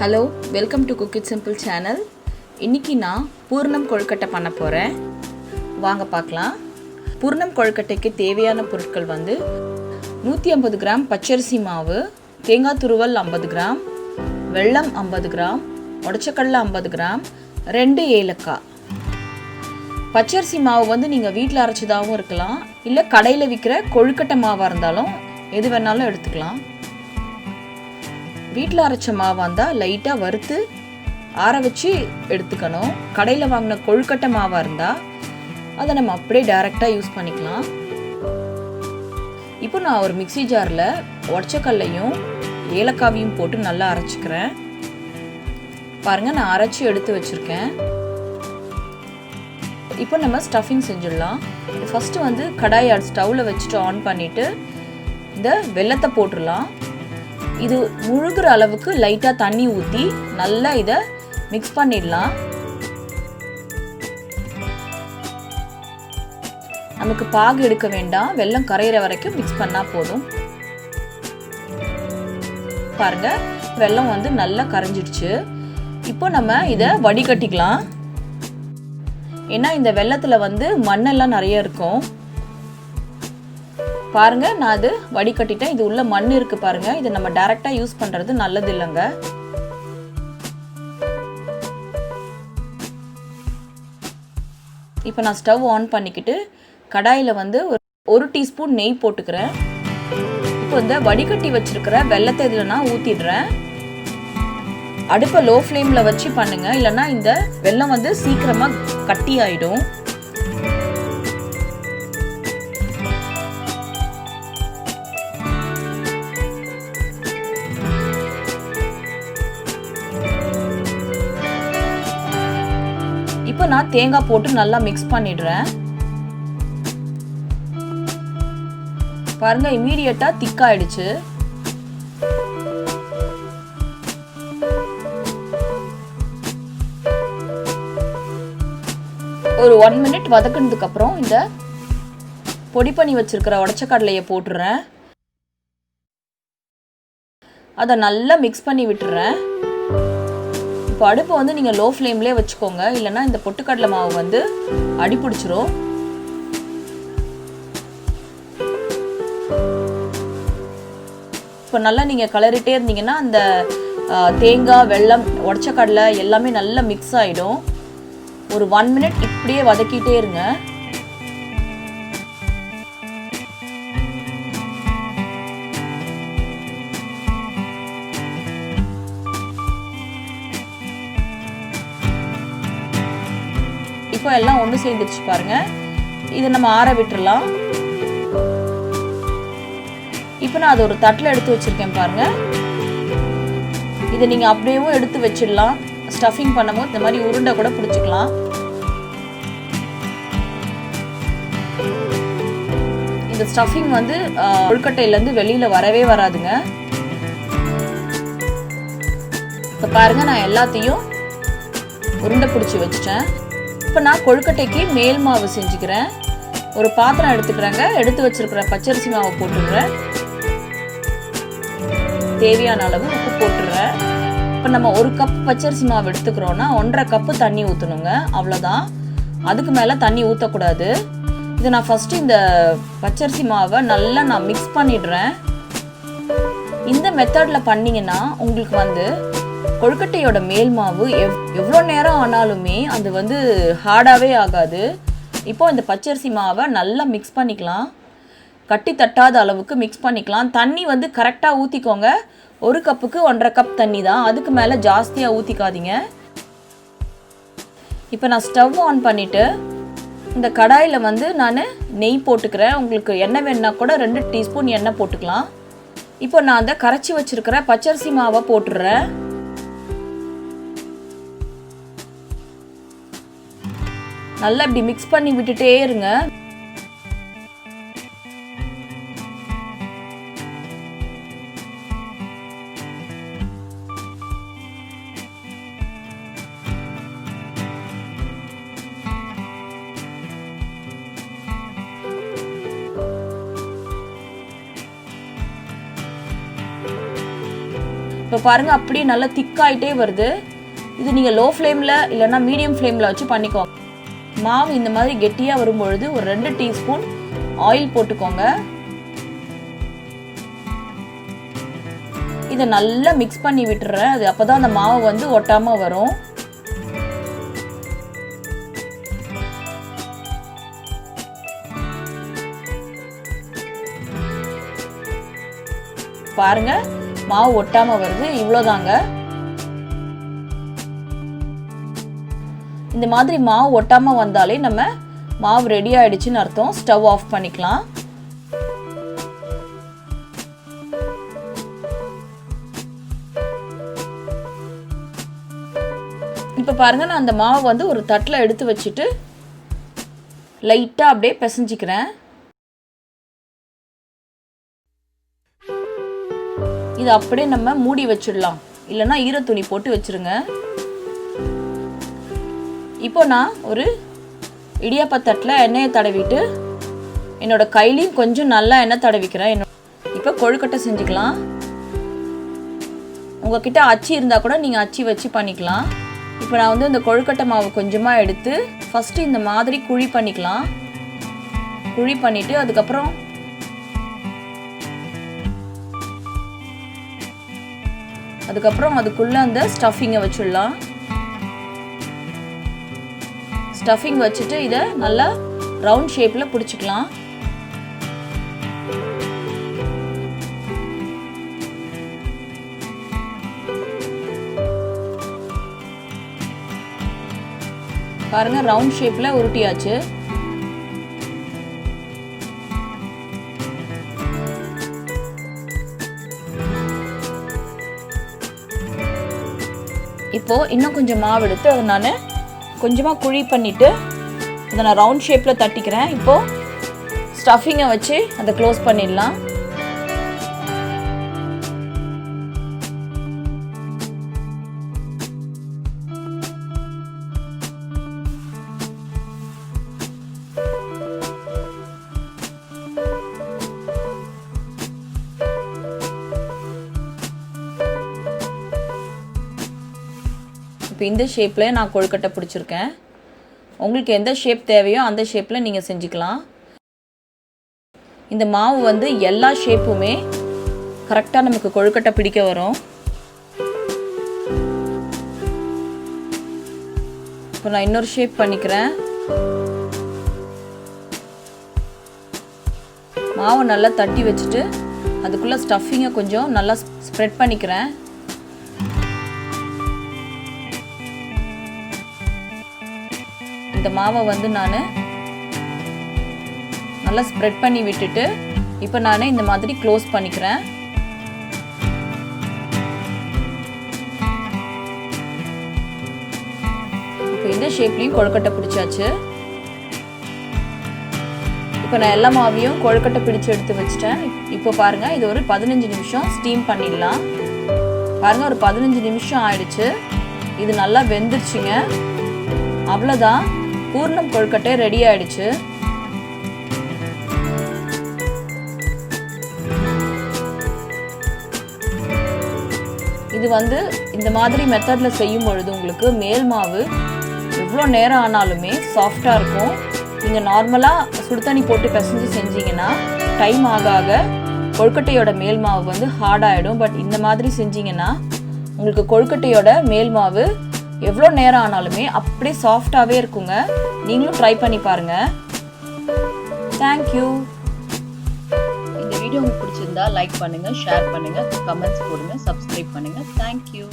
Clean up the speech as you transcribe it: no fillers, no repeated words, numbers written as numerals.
Hello, welcome to cook it simple channel. இன்றைக்கி நான் பூர்ணம் கொழுக்கட்டை பண்ண போகிறேன். வாங்க பார்க்கலாம். பூர்ணம் கொழுக்கட்டைக்கு தேவையான பொருட்கள் 150 கிராம் பச்சரிசி மாவு, தேங்காய் துருவல் 50 கிராம், வெல்லம் 50 கிராம், உடச்சக்கடலை 50 கிராம், 2 ஏலக்காய். பச்சரிசி மாவு நீங்கள் வீட்டில் அரைச்சதாகவும் இருக்கலாம், இல்லை கடையில் விற்கிற கொழுக்கட்டை மாவாக இருந்தாலும் எது வேணாலும் எடுத்துக்கலாம். வீட்டில் அரைச்ச மாவாக இருந்தால் லைட்டாக வறுத்து ஆற வச்சு எடுத்துக்கணும். கடையில் வாங்கின கொழுக்கட்டை மாவாக இருந்தால் அதை நம்ம அப்படியே டைரெக்டாக யூஸ் பண்ணிக்கலாம். இப்போ நான் ஒரு மிக்ஸி ஜாரில் உடச்சக்கல்லையும் ஏலக்காவையும் போட்டு நல்லா அரைச்சிக்கிறேன். பாருங்கள், நான் அரைச்சி எடுத்து வச்சுருக்கேன். இப்போ நம்ம ஸ்டஃபிங் செஞ்சிடலாம். ஃபஸ்ட்டு கடாயை ஸ்டவ்வில் வச்சுட்டு ஆன் பண்ணிவிட்டு இந்த வெல்லத்தை போட்டுடலாம். இது முழுகிற அளவுக்கு லைட்டாக தண்ணி ஊற்றி நல்லா இதை மிக்ஸ் பண்ணிடலாம். நமக்கு பாகு எடுக்க வேண்டாம், வெல்லம் கரையிற வரைக்கும் மிக்ஸ் பண்ணால் போதும். பாருங்க, வெல்லம் நல்லா கரைஞ்சிடுச்சு. இப்போ நம்ம இதை வடிகட்டிக்கலாம். ஏன்னா இந்த வெல்லத்தில் மண்ணெல்லாம் நிறைய இருக்கும். பாருங்க, நான் அது வடிகட்டிட்டேன். இது உள்ள மண் இருக்கு பாருங்க. இதை நம்ம டைரக்டா யூஸ் பண்றது நல்லது இல்லைங்க. இப்போ நான் ஸ்டவ் ஆன் பண்ணிக்கிட்டு கடாயில் ஒரு டீஸ்பூன் நெய் போட்டுக்கிறேன். இப்போ இந்த வடிகட்டி வச்சிருக்கிற வெல்லத்தை இதில் நான் ஊற்றிடுறேன். அடுப்பை லோ ஃப்ளேமில் வச்சு பண்ணுங்க, இல்லைன்னா இந்த வெல்லம் சீக்கிரமாக கட்டி ஆயிடும். இப்போ நான் தேங்காய் போட்டு நல்லா மிக்ஸ் பண்ணிடுறேன். பாருங்க, இமீடியட்டா திக்காயிடுச்சு. ஒரு 1 மினிட் வதக்குனதுக்கு அப்புறம் இந்த பொடி பண்ணி வச்சிருக்கிற உடச்சக்கடலையை போட்டுறேன். அதை நல்லா மிக்ஸ் பண்ணி விட்டுறேன். இப்போ அடுப்பை நீங்கள் லோ ஃப்ளேம்லேயே வச்சுக்கோங்க, இல்லைன்னா இந்த பொட்டுக்கடலை மாவு அடி பிடிச்சிரும். இப்போ நல்லா நீங்கள் கலரிட்டே இருந்தீங்கன்னா அந்த தேங்காய், வெல்லம், உடச்சக்கடலை எல்லாமே நல்லா மிக்ஸ் ஆகிடும். ஒரு 1 மினிட் இப்படியே வதக்கிட்டே இருங்க. இப்போ எல்லாம் ஒன்று சேர்ந்துருச்சு பாருங்க. இதை நம்ம ஆற விட்டுறலாம். இப்போ நான் அதை ஒரு தட்டில் எடுத்து வச்சிருக்கேன் பாருங்க. இதை நீங்கள் அப்படியேவும் எடுத்து வச்சிடலாம். ஸ்டஃபிங் பண்ணும்போது இந்த மாதிரி உருண்டை கூட பிடிச்சிக்கலாம். இந்த ஸ்டஃபிங் கொழுக்கட்டையிலேருந்து வெளியில் வரவே வராதுங்க. இப்போ பாருங்க, நான் எல்லாத்தையும் உருண்டை பிடிச்சி வச்சுட்டேன். இப்போ நான் கொழுக்கட்டைக்கு மேல் மாவு செஞ்சுக்கிறேன். ஒரு பாத்திரம் எடுத்துக்கிறேங்க. எடுத்து வச்சிருக்கிற பச்சரிசி மாவை போட்டுடுறேன். தேவையான அளவு உப்பு போட்டுடுறேன். இப்போ நம்ம 1 கப் பச்சரிசி மாவு எடுத்துக்கிறோன்னா 1.5 கப்பு தண்ணி ஊற்றணுங்க. அவ்வளோதான், அதுக்கு மேலே தண்ணி ஊற்றக்கூடாது. இதை நான் ஃபஸ்ட்டு இந்த பச்சரிசி மாவை நல்லா நான் மிக்ஸ் பண்ணிடுறேன். இந்த மெத்தடில் பண்ணிங்கன்னா உங்களுக்கு கொழுக்கட்டையோட மேல் மாவு எவ்வளோ நேரம் ஆனாலுமே அது ஹார்டாகவே ஆகாது. இப்போ இந்த பச்சரிசி மாவை நல்லா மிக்ஸ் பண்ணிக்கலாம். கட்டி தட்டாத அளவுக்கு மிக்ஸ் பண்ணிக்கலாம். தண்ணி கரெக்டாக ஊற்றிக்கோங்க. 1 கப்புக்கு 1.5 கப் தண்ணி தான், அதுக்கு மேலே ஜாஸ்தியாக ஊற்றிக்காதீங்க. இப்போ நான் ஸ்டவ் ஆன் பண்ணிவிட்டு இந்த கடாயில் நான் நெய் போட்டுக்கிறேன். உங்களுக்கு எண்ணெய் வேணுன்னா கூட 2 டீஸ்பூன் எண்ணெய் போட்டுக்கலாம். இப்போ நான் அந்த கரைச்சி வச்சுருக்கிற பச்சரிசி மாவை போட்டுடுறேன். நல்லா இப்படி மிக்ஸ் பண்ணி விட்டுட்டே இருங்க. இப்போ பாருங்கள் அப்படியே நல்லா திக்காயிட்டே வருது. இது நீங்கள் லோ ஃப்ளேமில் இல்லைன்னா மீடியம் ஃப்ளேமில் வச்சு பண்ணிக்கோங்க. மாவு இந்த மாதிரி கெட்டியாக வரும்பொழுது ஒரு 2 டீஸ்பூன் ஆயில் போட்டுக்கோங்க. இதை நல்லா மிக்ஸ் பண்ணி விட்டுறேன். அது அப்போ தான் அந்த மாவு வந்து ஒட்டாமல் வரும். பாருங்க மாவு ஒட்டாம வருது. இவ்வளோதாங்க. இந்த மாதிரி மாவு ஒட்டாம வந்தாலே நம்ம மாவு ரெடி ஆயிடுச்சுன்னு அர்த்தம். ஸ்டவ் ஆஃப் பண்ணிக்கலாம். இப்போ பாருங்க நான் அந்த மாவை வந்து ஒரு தட்டில் எடுத்து வச்சுட்டு லைட்டாக அப்படியே பிசைஞ்சிக்கிறேன். இது அப்படியே நம்ம மூடி வச்சிடலாம், இல்லைன்னா ஈரத்துணி போட்டு வச்சிருங்க. இப்போ நான் ஒரு இடியாப்ப தட்டில் எண்ணெயை தடவிட்டு என்னோட கையிலையும் கொஞ்சம் நல்லா எண்ணெய் தடவிக்கிறேன். இப்போ கொழுக்கட்டை செஞ்சுக்கலாம். உங்ககிட்ட அச்சு இருந்தால் கூட நீங்கள் அச்சு வச்சு பண்ணிக்கலாம். இப்போ நான் வந்து இந்த கொழுக்கட்டை மாவு கொஞ்சமாக எடுத்து ஃபஸ்ட்டு இந்த மாதிரி குழி பண்ணிக்கலாம். குழி பண்ணிவிட்டு அதுக்கப்புறம் அதுக்குள்ளே அந்த ஸ்டஃபிங்கை வச்சுடலாம். ஸ்டஃபிங் வச்சுட்டு இதை நல்லா ரவுண்ட் ஷேப்பில் பிடிச்சிக்கலாம். பாருங்க ரவுண்ட் ஷேப்பில் உருட்டியாச்சு. இப்போ இன்னும் கொஞ்சம் மாவு எடுத்து அதை நான் கொஞ்சமாக குழி பண்ணிவிட்டு இதை நான் ரவுண்ட் ஷேப்பில் தட்டிக்கிறேன். இப்போது ஸ்டஃபிங்கை வச்சு அதை க்ளோஸ் பண்ணிடலாம். இப்போ இந்த ஷேப்பில் நான் கொழுக்கட்டை பிடிச்சிருக்கேன். உங்களுக்கு எந்த ஷேப் தேவையோ அந்த ஷேப்பில் நீங்கள் செஞ்சுக்கலாம். இந்த மாவு வந்து எல்லா ஷேப்புமே கரெக்டாக நமக்கு கொழுக்கட்டை பிடிக்க வரும். இப்போ நான் இன்னொரு ஷேப் பண்ணிக்கிறேன். மாவை நல்லா தட்டி வச்சுட்டு அதுக்குள்ளே ஸ்டஃபிங்கை கொஞ்சம் நல்லா ஸ்ப்ரெட் பண்ணிக்கிறேன். இந்த மாவை வந்து நான் நல்லா ஸ்ப்ரெட் பண்ணி விட்டுட்டு இப்போ நான் இந்த மாதிரி க்ளோஸ் பண்ணிக்கிறேன். இப்போ இந்த ஷேப்லேயும் கொழுக்கட்டை பிடிச்சாச்சு. இப்போ நான் எல்லா மாவையும் கொழுக்கட்டை பிடிச்சு எடுத்து வச்சிட்டேன். இப்போ பாருங்கள் இது ஒரு 15 நிமிஷம் ஸ்டீம் பண்ணிடலாம். பாருங்கள் ஒரு 15 நிமிஷம் ஆயிடுச்சு. இது நல்லா வெந்துருச்சுங்க. அவ்வளோதான், பூர்ணம் கொழுக்கட்டை ரெடி ஆயிடுச்சு. இது வந்து இந்த மாதிரி மெத்தடில் செய்யும் பொழுது உங்களுக்கு மேல் மாவு எவ்வளோ நேரம் ஆனாலுமே சாஃப்டாக இருக்கும். நீங்கள் நார்மலாக சுடுதண்ணி போட்டு பிசைஞ்சு செஞ்சீங்கன்னா டைம் ஆக ஆக கொழுக்கட்டையோட மேல் மாவு வந்து ஹார்டாகிடும். பட் இந்த மாதிரி செஞ்சீங்கன்னா உங்களுக்கு கொழுக்கட்டையோட மேல் மாவு எவ்வளோ நேரம் ஆனாலுமே அப்படியே சாஃப்டாகவே இருக்குங்க. நீங்களும் ட்ரை பண்ணி பாருங்கள். தேங்க்யூ. இந்த வீடியோ உங்களுக்கு பிடிச்சிருந்தா லைக் பண்ணுங்கள், ஷேர் பண்ணுங்கள், கமெண்ட்ஸ் போடுங்க, சப்ஸ்கிரைப் பண்ணுங்கள். தேங்க்யூ.